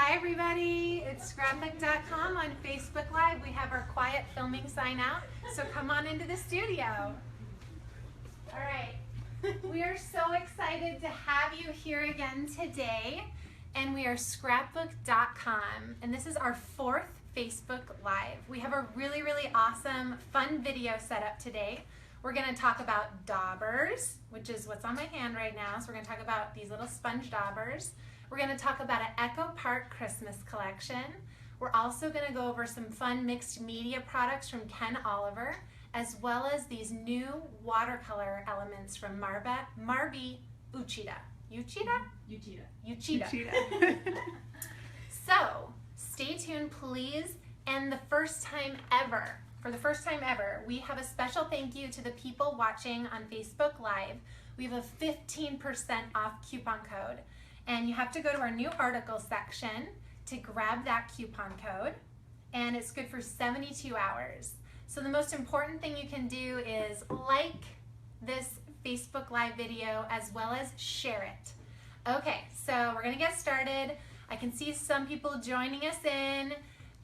Hi everybody, it's Scrapbook.com on Facebook Live. We have our quiet filming sign out, so come on into the studio. All right, we are so excited to have you here again today, and we are Scrapbook.com, and this is our 4th Facebook Live. We have a really awesome, fun video set up today. We're going to talk about daubers, which is what's on my hand right now, so we're going to talk about these little sponge daubers. We're going to talk about an Echo Park Christmas collection. We're also going to go over some fun mixed media products from Ken Oliver, as well as these new watercolor elements from Marby Uchida. Uchida? Uchida. So, stay tuned please, and for the first time ever, we have a special thank you to the people watching on Facebook Live. We have a 15% off coupon code. And you have to go to our new article section to grab that coupon code, and it's good for 72 hours. So the most important thing you can do is like this Facebook Live video as well as share it. Okay, so we're gonna get started. I can see some people joining us in.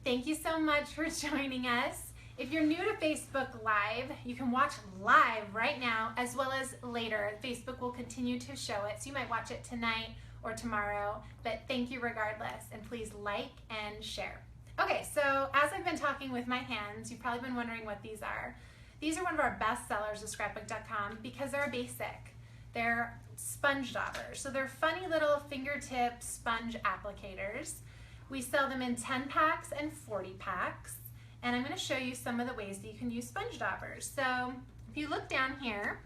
Thank you so much for joining us. If you're new to Facebook Live, you can watch live right now as well as later. Facebook will continue to show it, so you might watch it tonight or tomorrow, but thank you regardless, and please like and share. Okay, so as I've been talking with my hands, you've probably been wondering what these are. These are one of our best sellers at Scrapbook.com because they're basic. They're sponge daubers, so they're funny little fingertip sponge applicators. We sell them in 10 packs and 40 packs, and I'm going to show you some of the ways that you can use sponge daubers. So if you look down here,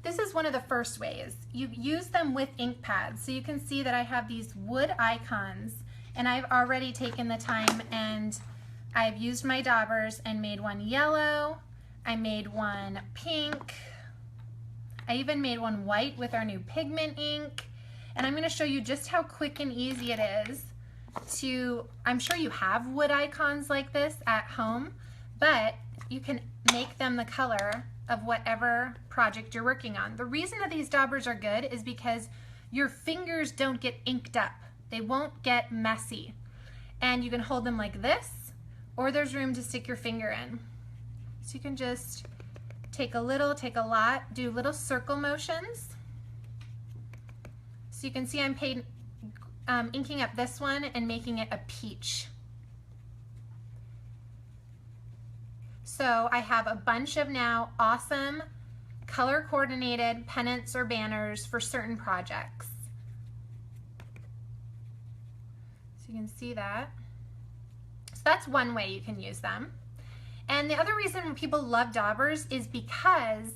this is one of the first ways. You use them with ink pads. So you can see that I have these wood icons, and I've already taken the time and I've used my daubers and made one yellow. I made one pink. I even made one white with our new pigment ink. And I'm going to show you just how quick and easy it is to, I'm sure you have wood icons like this at home, but you can make them the color of whatever project you're working on. The reason that these daubers are good is because your fingers don't get inked up. They won't get messy. And you can hold them like this, or there's room to stick your finger in. So you can just take a little, take a lot, do little circle motions. So you can see I'm inking up this one and making it a peach. So I have a bunch of now awesome color coordinated pennants or banners for certain projects. So you can see that. So that's one way you can use them. And the other reason people love daubers is because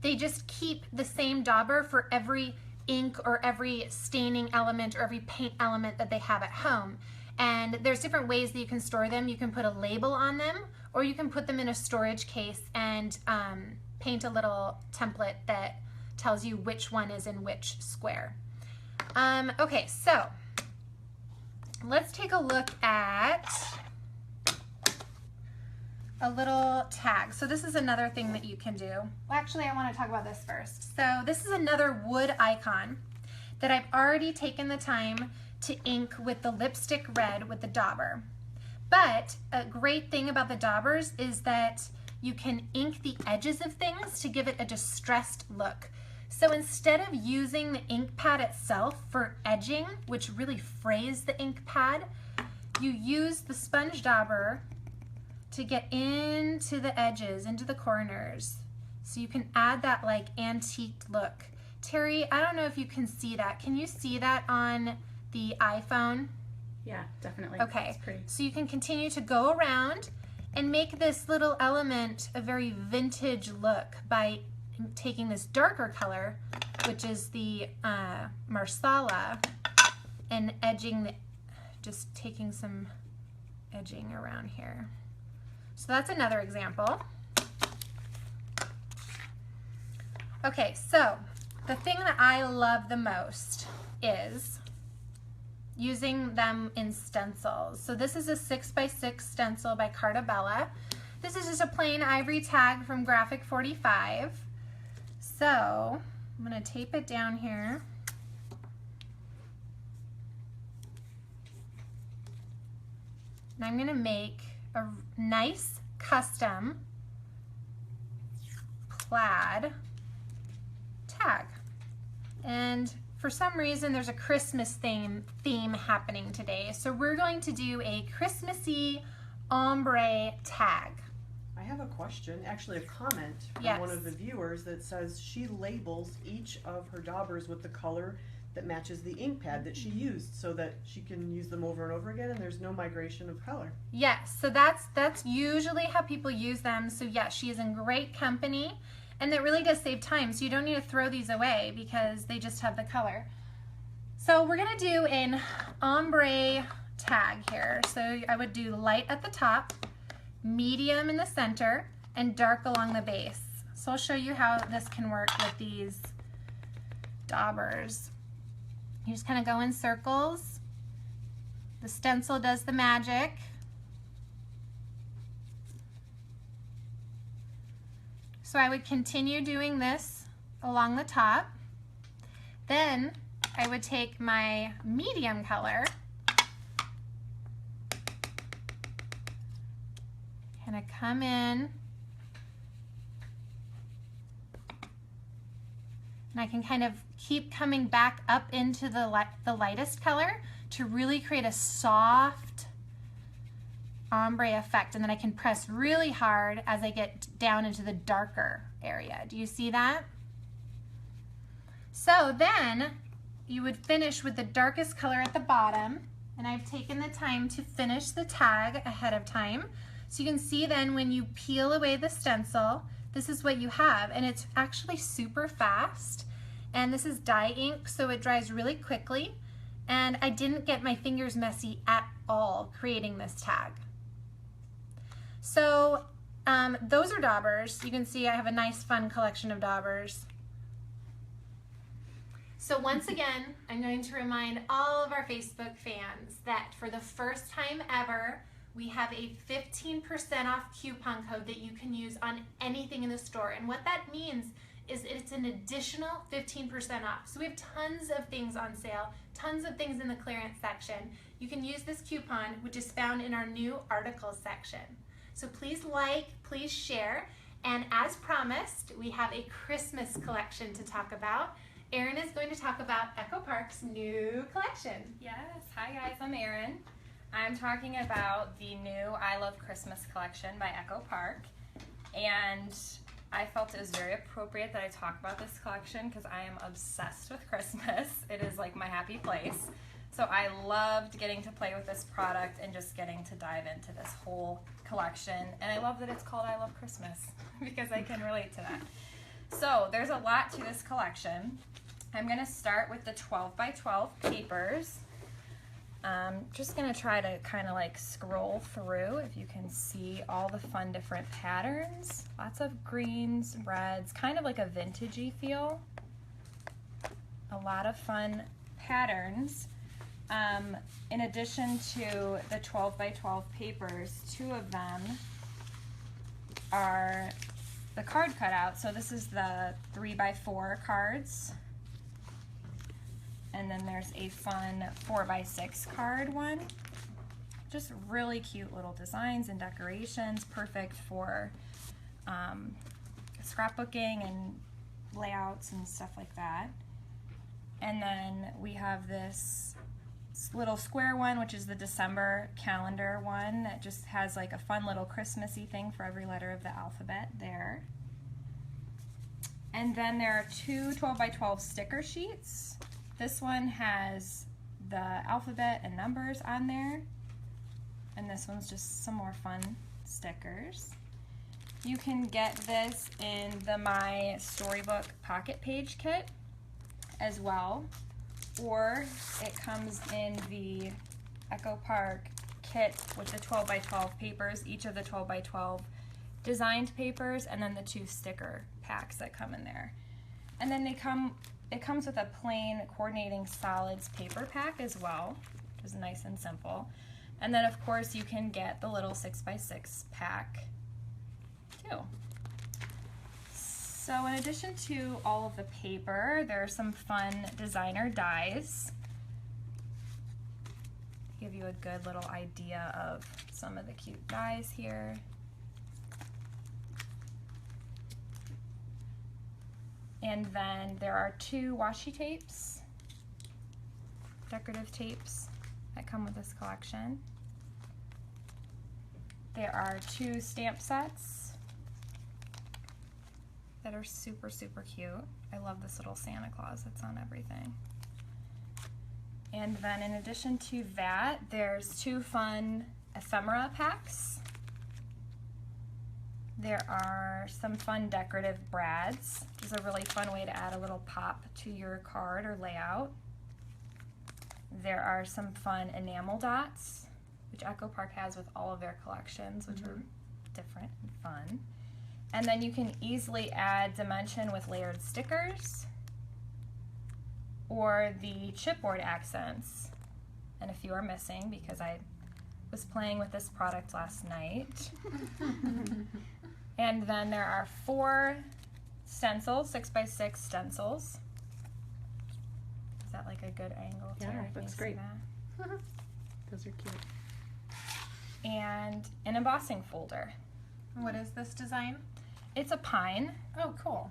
they just keep the same dauber for every ink or every staining element or every paint element that they have at home. And there's different ways that you can store them. You can put a label on them, or you can put them in a storage case and paint a little template that tells you which one is in which square. Okay, so let's take a look at a little tag. So this is another thing that you can do. Well, actually, I want to talk about this first. So this is another wood icon that I've already taken the time to ink with the lipstick red with the dauber. But a great thing about the daubers is that you can ink the edges of things to give it a distressed look. So instead of using the ink pad itself for edging, which really frays the ink pad, you use the sponge dauber to get into the edges, into the corners. So you can add that like antique look. Terry, I don't know if you can see that. Can you see that on the iPhone? Yeah, definitely. Okay, so you can continue to go around and make this little element a very vintage look by taking this darker color, which is the Marsala, and edging, just taking some edging around here. So that's another example. Okay, so the thing that I love the most is using them in stencils. So this is a 6x6 stencil by Cartabella. This is just a plain ivory tag from Graphic 45. So I'm going to tape it down here. and I'm gonna make a nice custom plaid tag. And for some reason there's a Christmas theme happening today. So we're going to do a Christmassy ombre tag. I have a question, actually a comment from Yes. one of the viewers that says she labels each of her daubers with the color that matches the ink pad that she used so that she can use them over and over again and there's no migration of color. Yes, so that's usually how people use them. So yes, she is in great company, and that really does save time. So you don't need to throw these away because they just have the color. So we're gonna do an ombre tag here. So I would do light at the top, medium in the center, and dark along the base. So I'll show you how this can work with these daubers. You just kind of go in circles. The stencil does the magic. So I would continue doing this along the top. Then I would take my medium color, kind of come in, and I can kind of keep coming back up into the lightest color to really create a soft ombre effect, and then I can press really hard as I get down into the darker area. Do you see that? So then you would finish with the darkest color at the bottom, and I've taken the time to finish the tag ahead of time. So you can see then when you peel away the stencil, this is what you have, and it's actually super fast. And this is dye ink, so it dries really quickly, and I didn't get my fingers messy at all creating this tag. So those are daubers. You can see I have a nice fun collection of daubers. So once again, I'm going to remind all of our Facebook fans that for the first time ever, we have a 15% off coupon code that you can use on anything in the store. And what that means is it's an additional 15% off. So we have tons of things on sale, tons of things in the clearance section. You can use this coupon, which is found in our new articles section. So please like, please share, and as promised, we have a Christmas collection to talk about. Erin is going to talk about Echo Park's new collection. Yes, hi guys, I'm Erin. I'm talking about the new I Love Christmas collection by Echo Park, and I felt it was very appropriate that I talk about this collection because I am obsessed with Christmas. It is like my happy place. So I loved getting to play with this product and just getting to dive into this whole collection. And I love that it's called I Love Christmas because I can relate to that. So there's a lot to this collection. I'm gonna start with the 12 by 12 papers. Just gonna try to kind of like scroll through if you can see all the fun different patterns. Lots of greens, reds, kind of like a vintagey feel. A lot of fun patterns. In addition to the 12 by 12 papers, two of them are the card cutout. So this is the 3 by 4 cards. And then there's a fun 4 by 6 card one. Just really cute little designs and decorations, perfect for scrapbooking and layouts and stuff like that. And then we have this little square one, which is the December calendar one that just has like a fun little Christmassy thing for every letter of the alphabet there. And then there are two 12 by 12 sticker sheets. This one has the alphabet and numbers on there, and this one's just some more fun stickers. You can get this in the My Storybook Pocket Page Kit as well, or it comes in the Echo Park kit with the 12 by 12 papers, each of the 12 by 12 designed papers, and then the 2 sticker packs that come in there. And then it comes with a plain coordinating solids paper pack as well, which is nice and simple. And then of course you can get the little 6 by 6 pack too. So in addition to all of the paper, there are some fun designer dies. give you a good little idea of some of the cute dies here. And then there are 2 washi tapes, decorative tapes that come with this collection. There are 2 stamp sets that are super, super cute. I love this little Santa Claus that's on everything. And then in addition to that, there's 2 fun ephemera packs. There are some fun decorative brads. This is a really fun way to add a little pop to your card or layout. There are some fun enamel dots, which Echo Park has with all of their collections, which are different and fun. And then you can easily add dimension with layered stickers or the chipboard accents. And a few are missing because I was playing with this product last night. And then there are 4 stencils, 6x6 stencils. Is that like a good angle? Yeah, that's great. Those are cute. And an embossing folder. What is this design? It's a pine. Oh, cool.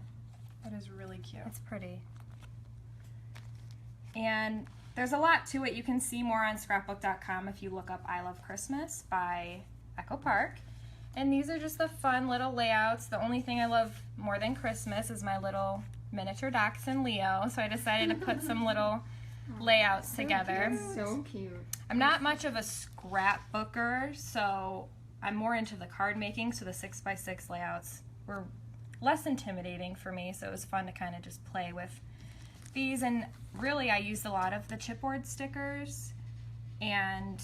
That is really cute. It's pretty. And there's a lot to it. You can see more on Scrapbook.com if you look up I Love Christmas by Echo Park. And these are just the fun little layouts. The only thing I love more than Christmas is my little miniature dachshund Leo. So I decided to put some little layouts together. So cute. I'm not much of a scrapbooker, so I'm more into the card making. So the 6x6 layouts were less intimidating for me. So it was fun to kind of just play with these. And really I used a lot of the chipboard stickers. And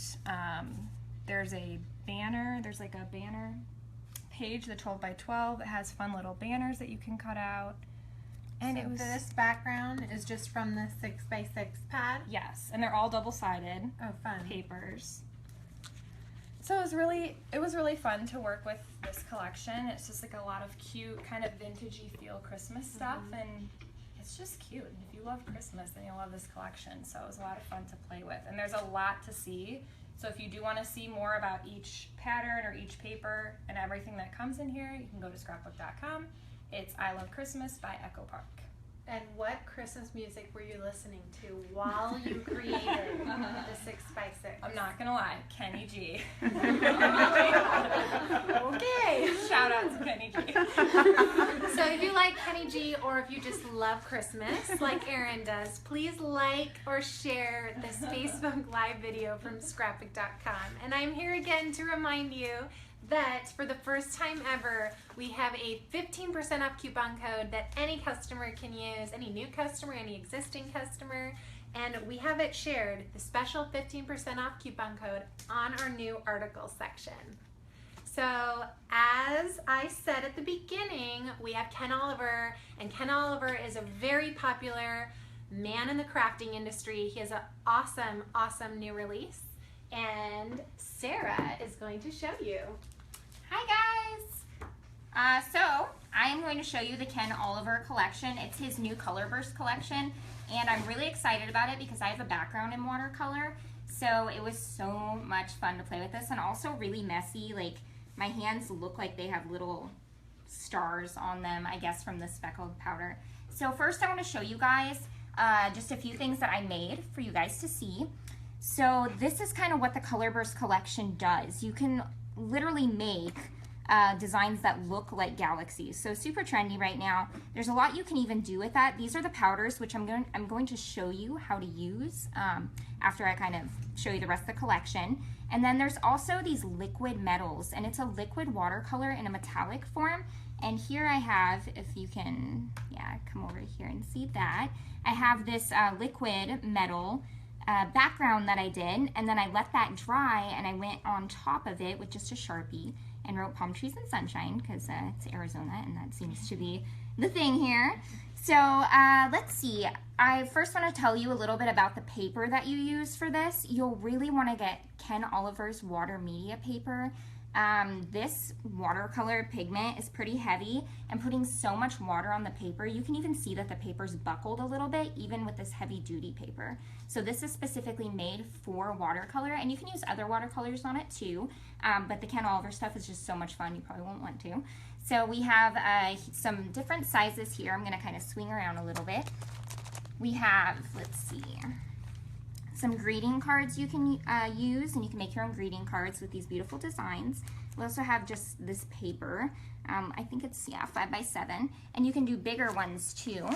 there's a banner. There's like a banner page, the 12x12. It has fun little banners that you can cut out. And so it was this background is just from the 6x6 pad? Yes, and they're all double-sided Oh, fun. papers. So it was really fun to work with this collection. It's just like a lot of cute, kind of vintagey feel Christmas stuff, and it's just cute. And if you love Christmas, then you'll love this collection. So it was a lot of fun to play with, and there's a lot to see. So if you do want to see more about each pattern or each paper and everything that comes in here, you can go to Scrapbook.com. It's I Love Christmas by Echo Park. And what Christmas music were you listening to while you created the 6x6? I'm not gonna lie, Kenny G. Okay. Shout out to Kenny G. So if you like Kenny G, or if you just love Christmas like Erin does, please like or share this Facebook Live video from Scrapbook.com. And I'm here again to remind you that for the first time ever, we have a 15% off coupon code that any customer can use, any new customer, any existing customer, and we have it shared, the special 15% off coupon code, on our new article section. So as I said at the beginning, we have Ken Oliver, and Ken Oliver is a very popular man in the crafting industry. He has an awesome, awesome new release, and Sarah is going to show you. Hi guys! So I am going to show you the Ken Oliver collection. It's his new Color Burst collection, and I'm really excited about it because I have a background in watercolor, so it was so much fun to play with this, and also really messy. Like, my hands look like they have little stars on them, I guess from the speckled powder. So first I want to show you guys just a few things that I made for you guys to see. So this is kind of what the Color Burst collection does. You can literally make designs that look like galaxies. So super trendy right now. There's a lot you can even do with that. These are the powders, which I'm going to show you how to use after I kind of show you the rest of the collection. And then there's also these liquid metals, and it's a liquid watercolor in a metallic form. And here I have, if you can, come over here and see that, I have this liquid metal background that I did, and then I let that dry, and I went on top of it with just a Sharpie and wrote palm trees and sunshine, because it's Arizona and that seems to be the thing here. So let's see, I first want to tell you a little bit about the paper that you use for this. You'll really want to get Ken Oliver's water media paper. This watercolor pigment is pretty heavy, and putting so much water on the paper, you can even see that the paper's buckled a little bit, even with this heavy duty paper. So this is specifically made for watercolor, and you can use other watercolors on it too, but the Ken Oliver stuff is just so much fun, you probably won't want to. So we have some different sizes here. I'm gonna kind of swing around a little bit. We have, let's see, some greeting cards you can use, and you can make your own greeting cards with these beautiful designs. We also have just this paper. I think it's, yeah, 5x7, and you can do bigger ones too.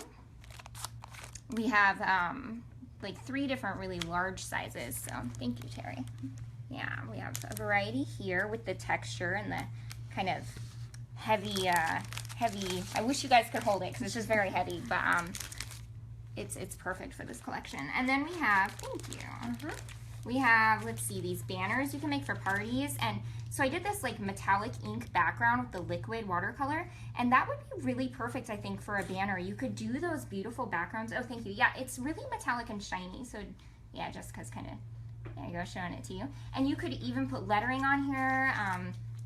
We have like 3 different really large sizes, so thank you, Terry. Yeah, we have a variety here with the texture and the kind of heavy, I wish you guys could hold it because it's just very heavy, but it's perfect for this collection. And then we have, thank you, we have, let's see, these banners you can make for parties. And so I did this like metallic ink background with the liquid watercolor, and that would be really perfect, I think, for a banner. You could do those beautiful backgrounds. Oh, thank you. Yeah, it's really metallic and shiny, so yeah, Jessica's kind of, there you go, showing it to you. And you could even put lettering on here,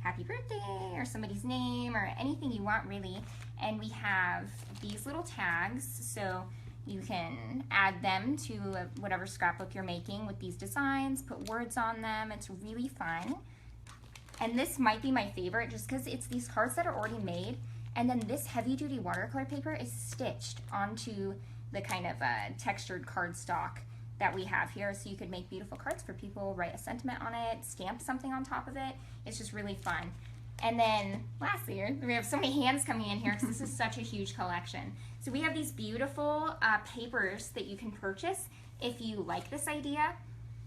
happy birthday, or somebody's name, or anything you want, really. And we have these little tags, so you can add them to whatever scrapbook you're making with these designs, put words on them. It's really fun. And this might be my favorite just because it's these cards that are already made, and then this heavy duty watercolor paper is stitched onto the kind of textured cardstock that we have here, so you could make beautiful cards for people, write a sentiment on it, stamp something on top of it. It's just really fun. And then lastly, we have so many hands coming in here because this is such a huge collection. So we have these beautiful papers that you can purchase if you like this idea,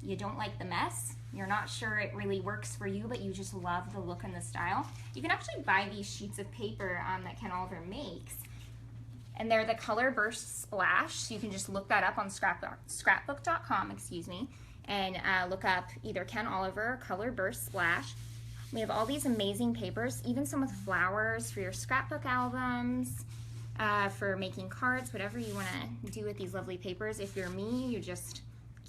you don't like the mess, you're not sure it really works for you, but you just love the look and the style. You can actually buy these sheets of paper that Ken Oliver makes, and they're the Color Burst Splash. So you can just look that up on Scrapbook.com, excuse me, and look up either Ken Oliver or Color Burst Splash. We have all these amazing papers, even some with flowers for your scrapbook albums, for making cards, whatever you want to do with these lovely papers. If you're me, you just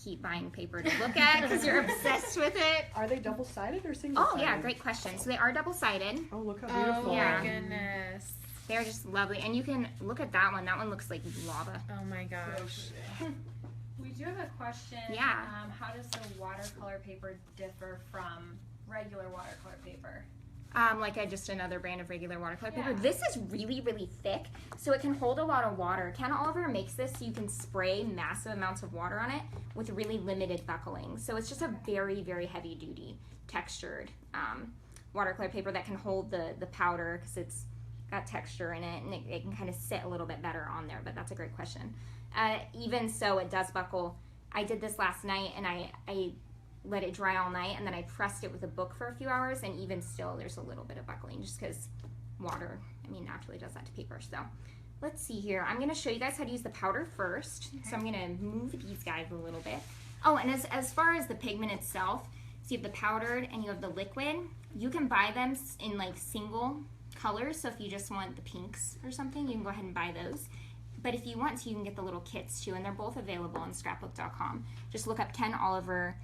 keep buying paper to look at because you're obsessed with it. Are they double-sided or single-sided? Oh yeah, great question. So they are double-sided. Oh, look how beautiful. Oh Yeah. my goodness. They're just lovely. And you can look at that one. That one looks like lava. Oh my gosh. We do have a question. Yeah. How does the watercolor paper differ from regular watercolor paper? Like just another brand of regular watercolor paper. Yeah. This is really, really thick, so it can hold a lot of water. Ken Oliver makes this so you can spray massive amounts of water on it with really limited buckling. So it's just a very, very heavy duty textured watercolor paper that can hold the powder because it's got texture in it, and it can kind of sit a little bit better on there, but that's a great question. Even so, it does buckle. I did this last night, and I let it dry all night, and then I pressed it with a book for a few hours, and even still there's a little bit of buckling just because water, I mean, naturally does that to paper. So let's see here. I'm going to show you guys how to use the powder first. Okay. So I'm going to move these guys a little bit. Oh, and as far as the pigment itself, so you have the powdered and you have the liquid. You can buy them in like single colors, so if you just want the pinks or something, you can go ahead and buy those. But if you want to, you can get the little kits too, and they're both available on Scrapbook.com. Just look up Ken Oliver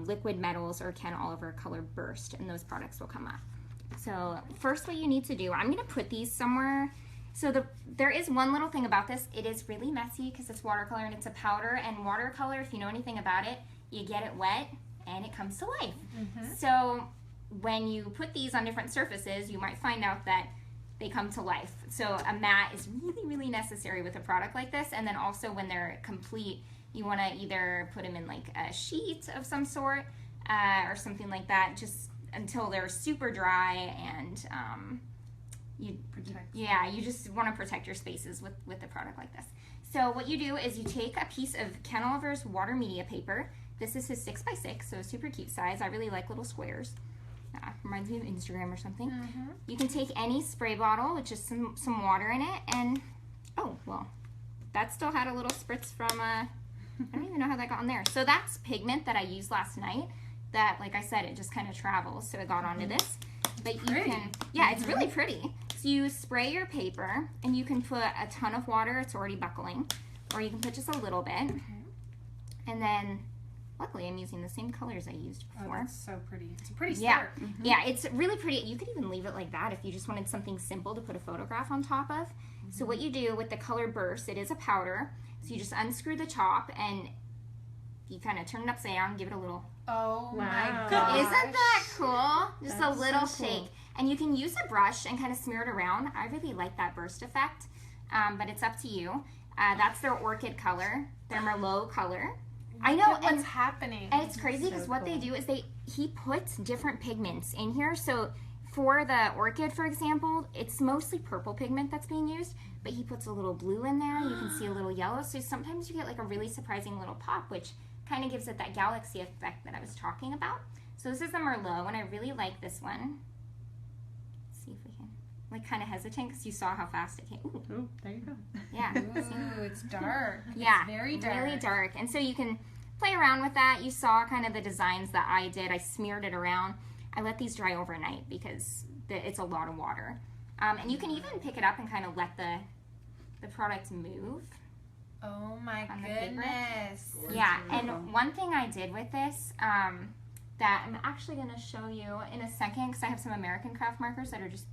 Liquid Metals or Ken Oliver Color Burst, and those products will come up. So first what you need to do, I'm going to put these somewhere. So there is one little thing about this. It is really messy because it's watercolor and it's a powder, and watercolor, if you know anything about it, you get it wet and it comes to life. Mm-hmm. So when you put these on different surfaces, you might find out that they come to life. So a mat is really, really necessary with a product like this. And then also when they're complete, you want to either put them in like a sheet of some sort or something like that, just until they're super dry, and you just want to protect your spaces with a product like this. So what you do is you take a piece of Ken Oliver's water media paper. This is his 6x6, so super cute size. I really like little squares. Reminds me of Instagram or something. Mm-hmm. You can take any spray bottle with just some water in it, and oh well, that still had a little spritz from I don't even know how that got on there. So that's pigment that I used last night that, like I said, it just kind of travels, so it got onto this. But you can, yeah, it's really pretty. So you spray your paper, and you can put a ton of water, it's already buckling, or you can put just a little bit. And then luckily I'm using the same colors I used before. Oh, that's so pretty. It's pretty Yeah, stark. yeah, it's really pretty. You could even leave it like that if you just wanted something simple to put a photograph on top of. So what you do with the color burst, it is a powder, so you just unscrew the top and you kind of turn it upside down and give it a little. Oh Wow. my gosh. Isn't that cool? Just That's a little so cool. shake. And you can use a brush and kind of smear it around. I really like that burst effect, but it's up to you. That's their orchid color, their Merlot color. I know, Look at and what's happening. and it's crazy because So what they cool. do is he puts different pigments in here. So for the orchid, for example, it's mostly purple pigment that's being used, but he puts a little blue in there. You can see a little yellow. So sometimes you get like a really surprising little pop, which kind of gives it that galaxy effect that I was talking about. So this is the Merlot, and I really like this one. Let's see if we can, like, kind of hesitant because you saw how fast it came. Ooh, Oh, there you go. yeah. Ooh, it's dark. Yeah, It's very dark. really dark. And so you can play around with that. You saw kind of the designs that I did. I smeared it around. I let these dry overnight because it's a lot of water. And you can even pick it up and kind of let the product move. Oh my On the paper. goodness. Yeah, and one thing I did with this that I'm actually going to show you in a second because I have some American craft markers that are just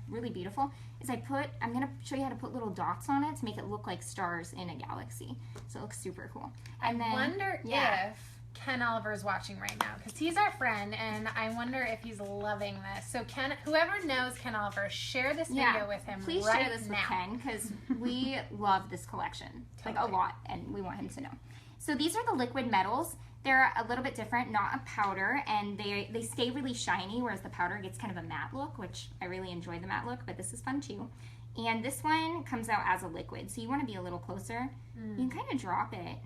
really beautiful, is I'm going to show you how to put little dots on it to make it look like stars in a galaxy. So it looks super cool. And then, I wonder yeah. if Ken Oliver is watching right now because he's our friend, and I wonder if he's loving this. So Ken, whoever knows Ken Oliver, share this video with him. Please right share this now. with Ken because we love this collection, like a Totally. lot, and we want him to know. So these are the liquid metals. They're a little bit different, not a powder, and they stay really shiny, whereas the powder gets kind of a matte look, which I really enjoy the matte look, but this is fun too. And this one comes out as a liquid, so you want to be a little closer. You can kind of drop it.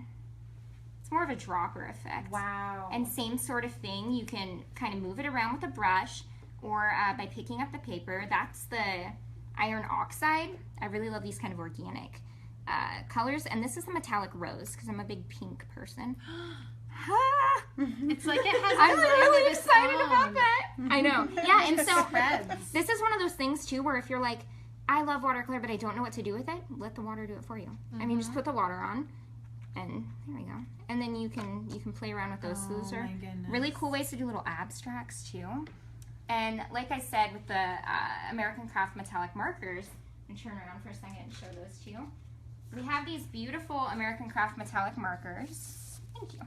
It's more of a dropper effect. Wow. And same sort of thing, you can kind of move it around with a brush or by picking up the paper. That's the iron oxide. I really love these kind of organic colors. And this is the metallic rose because I'm a big pink person. It's like it has. I'm a really of its excited own. about that. I know. Yeah, and It so spreads. this is one of those things too where if you're like, I love watercolor, but I don't know what to do with it, let the water do it for you. I mean, just put the water on, and there we go. And then you can play around with those. So those are my goodness. really cool ways to do little abstracts too. And like I said, with the American Craft metallic markers, I'm gonna turn around for a second and show those to you. We have these beautiful American Craft metallic markers. Thank you.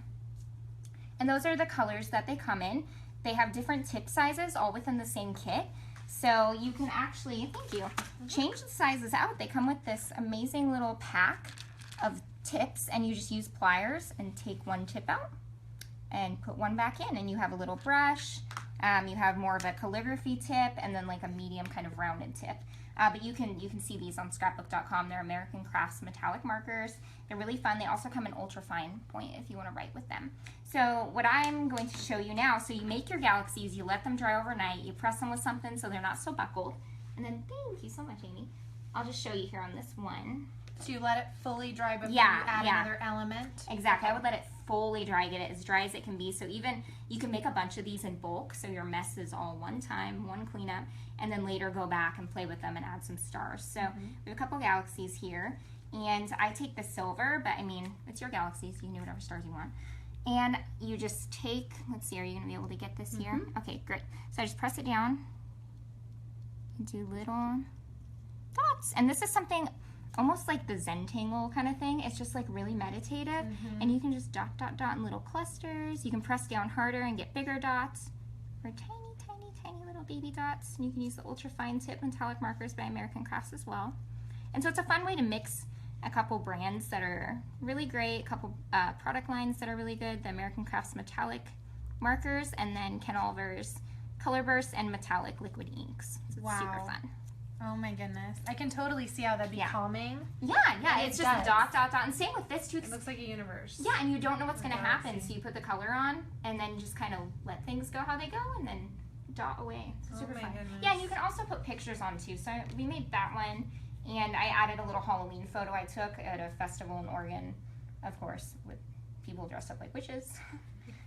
And those are the colors that they come in. They have different tip sizes all within the same kit. So you can actually, thank you, change the sizes out. They come with this amazing little pack of tips, and you just use pliers and take one tip out and put one back in, and you have a little brush. You have more of a calligraphy tip and then like a medium kind of rounded tip. But you can see these on Scrapbook.com. They're American Crafts metallic markers. They're really fun. They also come in ultra fine point if you want to write with them. So what I'm going to show you now, so you make your galaxies, you let them dry overnight, you press them with something so they're not so buckled, and then thank you so much, Amy. I'll just show you here on this one. So you let it fully dry before Yeah, you add yeah. another element. Exactly. I would let it fully dry, get it as dry as it can be. So even you can make a bunch of these in bulk, so your mess is all one time, one cleanup, and then later go back and play with them and add some stars. So we have a couple galaxies here, and I take the silver, but I mean, it's your galaxies, you can do whatever stars you want. And you just take, let's see, are you going to be able to get this here? Okay, great. So I just press it down and do little dots. And this is something almost like the Zentangle kind of thing. It's just like really meditative. And you can just dot, dot, dot in little clusters. You can press down harder and get bigger dots, or tiny, tiny, tiny little baby dots. And you can use the ultra fine tip metallic markers by American Crafts as well. And so it's a fun way to mix a couple brands that are really great, a couple product lines that are really good, the American Crafts metallic markers, and then Ken Oliver's color bursts and metallic liquid inks. So it's super Wow. fun. Oh my goodness. I can totally see how that'd be Yeah. calming. Yeah, Yeah, it's it just does. dot, dot, dot. And same with this too. It looks like a universe. Yeah, and you don't know what's going to happen, Galaxy. so you put the color on and then just kind of let things go how they go and then dot away. So Oh super my fun. goodness. Yeah, and you can also put pictures on too. So we made that one, and I added a little Halloween photo I took at a festival in Oregon, of course, with people dressed up like witches.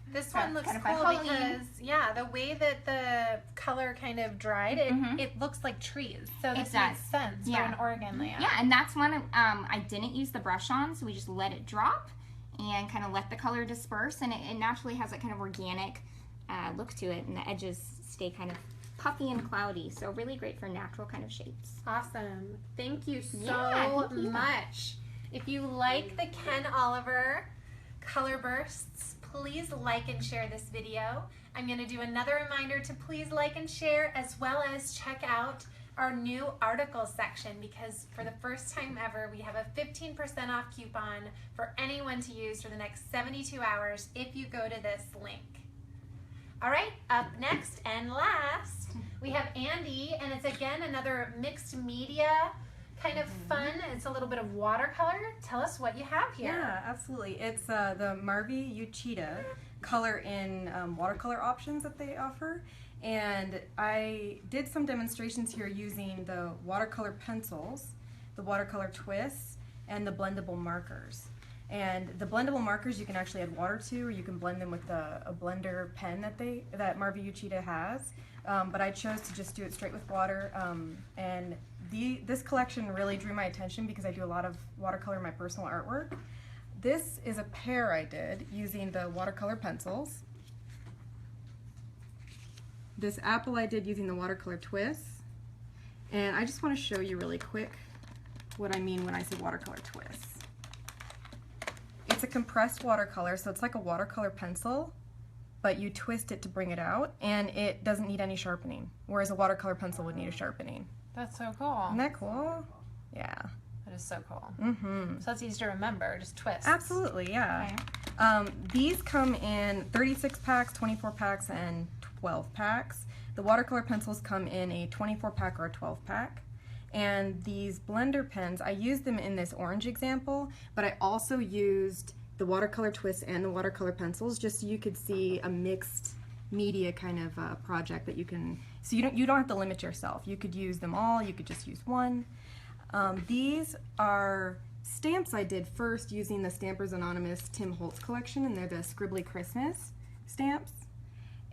This So one looks kind of cool fun. Halloween. because, yeah, the way that the color kind of dried, it looks like trees. So this does. makes sense Yeah. for an Oregon layout. Yeah, and that's one I didn't use the brush on, so we just let it drop, and kind of let the color disperse, and it naturally has that kind of organic look to it, and the edges stay kind of puffy and cloudy, so really great for natural kind of shapes. Awesome. Thank you so Yeah, thank you. much. If you like the Ken Oliver color bursts, please like and share this video. I'm going to do another reminder to please like and share, as well as check out our new articles section, because for the first time ever we have a 15% off coupon for anyone to use for the next 72 hours if you go to this link. All right, up next and last, we have Andy, and it's again another mixed media kind of fun. It's a little bit of watercolor. Tell us what you have here. Yeah, absolutely. It's the Marvi Uchida color in watercolor options that they offer. And I did some demonstrations here using the watercolor pencils, the watercolor twists, and the blendable markers. And the blendable markers you can actually add water to, or you can blend them with a blender pen that Marvi Uchida has. But I chose to just do it straight with water. And this collection really drew my attention because I do a lot of watercolor in my personal artwork. This is a pair I did using the watercolor pencils. This apple I did using the watercolor twists. And I just want to show you really quick what I mean when I say watercolor twists. It's a compressed watercolor, so it's like a watercolor pencil, but you twist it to bring it out, and it doesn't need any sharpening, whereas a watercolor pencil would need a sharpening. That's so cool. Isn't that cool? Yeah. That is so cool. Mm-hmm. So that's easy to remember, just twist. Absolutely, yeah. Okay. These come in 36 packs, 24 packs, and 12 packs. The watercolor pencils come in a 24 pack or a 12 pack. And these blender pens, I used them in this orange example, but I also used the watercolor twists and the watercolor pencils just so you could see a mixed media kind of project that you can, so you don't have to limit yourself. You could use them all, you could just use one. These are stamps I did first using the Stampers Anonymous Tim Holtz collection, and they're the Scribbly Christmas stamps.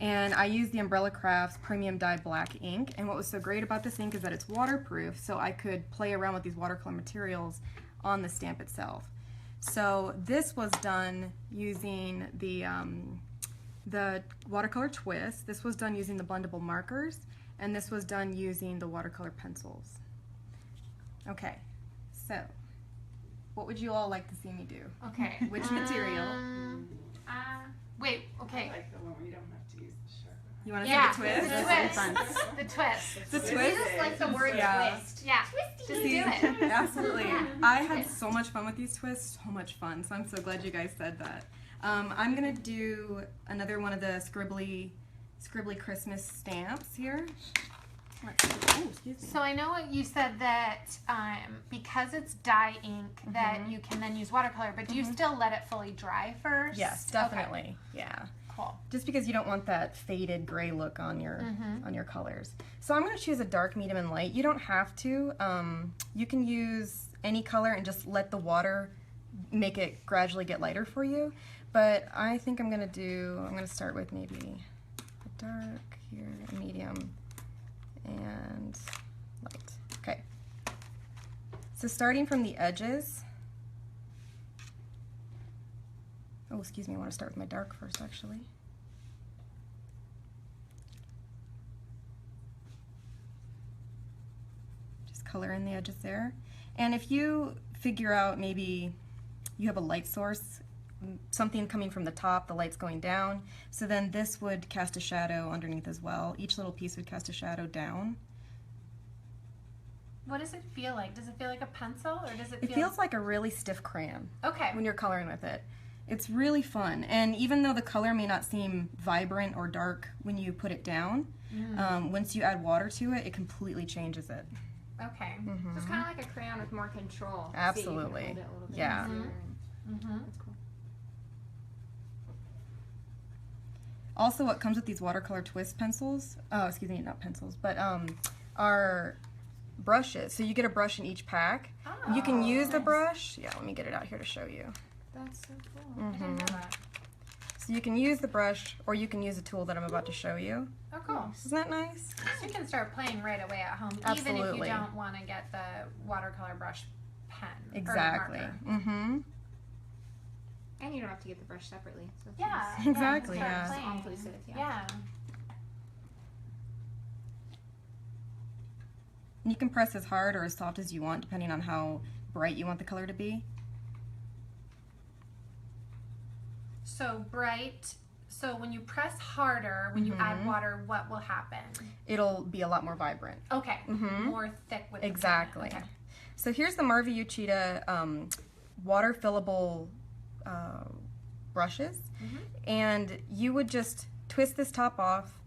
And I used the Umbrella Crafts Premium Dye Black ink, and what was so great about this ink is that it's waterproof, so I could play around with these watercolor materials on the stamp itself. So this was done using the watercolor twist, this was done using the blendable markers, and this was done using the watercolor pencils. Okay, so what would you all like to see me do? Okay. Which material? Wait, okay. I like the one where you don't have to use the sharpener. You want to Yeah, see the twist? the twist. The twist. The We twist? just like the word Yeah. twist. Yeah. Just See, do it. absolutely. Yeah. I had so much fun with these twists, so much fun. So I'm so glad you guys said that. I'm gonna do another one of the Scribbly Christmas stamps here. Let's see. Oh, excuse me. So I know what you said that because it's dye ink that you can then use watercolor, but do you still let it fully dry first? Yes, definitely. Yeah. Cool. Just because you don't want that faded gray look on your colors. So I'm going to choose a dark, medium, and light. You don't have to. You can use any color and just let the water make it gradually get lighter for you. But I think I'm going to start with maybe a dark here, a medium, and light. Okay. So starting from the edges. Oh, excuse me, I want to start with my dark first, actually. Just color in the edges there. And if you figure out maybe you have a light source, something coming from the top, the light's going down, so then this would cast a shadow underneath as well. Each little piece would cast a shadow down. What does it feel like? Does it feel like a pencil, or does it It feel... feels like a really stiff crayon Okay. when you're coloring with it. It's really fun, and even though the color may not seem vibrant or dark when you put it down, once you add water to it, it completely changes it. Okay. So it's kind of like a crayon with more control. Absolutely. So you can hold it a little bit Yeah. easier. That's cool. Also, what comes with these watercolor twist pencils, excuse me, not pencils, but are brushes. So you get a brush in each pack. You can use the brush. Yeah, let me get it out here to show you. That's so cool. I didn't know that. So you can use the brush, or you can use the tool that I'm about to show you. Oh, cool. Isn't that nice? So you can start playing right away at home, even if Absolutely. you don't want to get the watercolor brush pen. Exactly. Or marker. And you don't have to get the brush separately. So it's Yeah. nice. Exactly, start yeah. playing. All inclusive, yeah. Yeah. You can press as hard or as soft as you want, depending on how bright you want the color to be. So bright. So when you press harder, when you add water, what will happen? It'll be a lot more vibrant. Okay. Mhm. More thick with the Exactly. pigment. Okay. So here's the Marva Uchida water fillable brushes, and you would just twist this top off,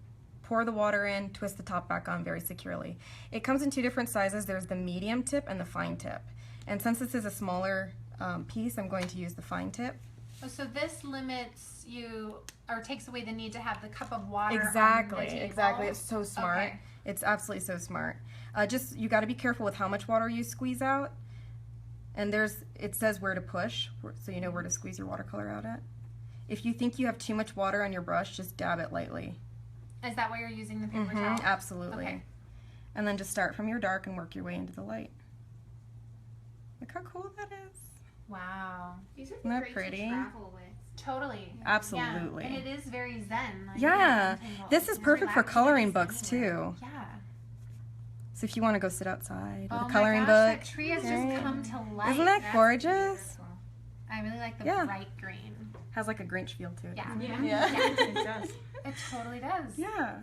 pour the water in, twist the top back on very securely. It comes in two different sizes. There's the medium tip and the fine tip. And since this is a smaller piece, I'm going to use the fine tip. Oh, so this limits you, or takes away the need to have the cup of water. Exactly, on the table. exactly. It's so smart. Okay. It's absolutely so smart. Just you got to be careful with how much water you squeeze out. And it says where to push, so you know where to squeeze your watercolor out at. If you think you have too much water on your brush, just dab it lightly. Is that why you're using the paper towel? Absolutely. Okay. And then just start from your dark and work your way into the light. Look how cool that is. Wow. These would Isn't be that great pretty? to travel with. Totally. Absolutely. Yeah. And it is very zen. Like, Yeah. This is it's perfect for relaxing coloring to books see anywhere. too. Yeah. So if you want to go sit outside with Oh a coloring my gosh, book. that tree has right? just come to life. Isn't that That's gorgeous? beautiful. I really like the Yeah. bright green. Has like a Grinch feel to it. Yeah. doesn't it? Yeah. Yeah. It does. It totally does. Yeah.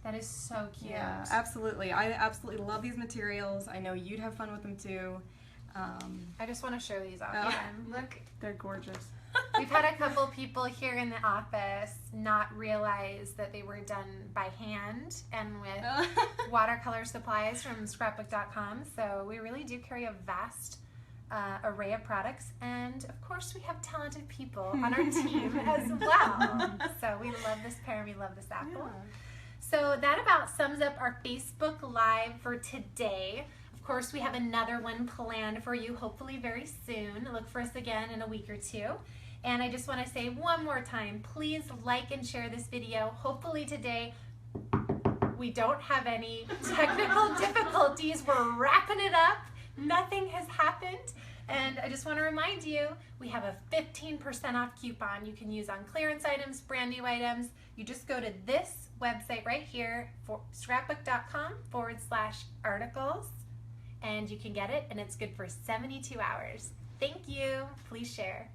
That is so cute. Yeah, absolutely. I absolutely love these materials. I know you'd have fun with them too. I just want to show these off Oh. again. Look, They're gorgeous. we've had a couple people here in the office not realize that they were done by hand and with watercolor supplies from Scrapbook.com. So we really do carry a vast array of products, and of course we have talented people on our team as well. So we love this pair and we love this apple. So that about sums up our Facebook Live for today. Of course, we have another one planned for you, hopefully very soon. Look for us again in a week or two. And I just want to say one more time, please like and share this video. Hopefully today we don't have any technical difficulties. We're wrapping it up. Nothing has happened. And I just want to remind you, we have a 15% off coupon you can use on clearance items, brand new items. You just go to this website right here, for scrapbook.com/articles, and you can get it, and it's good for 72 hours. Thank you. Please share.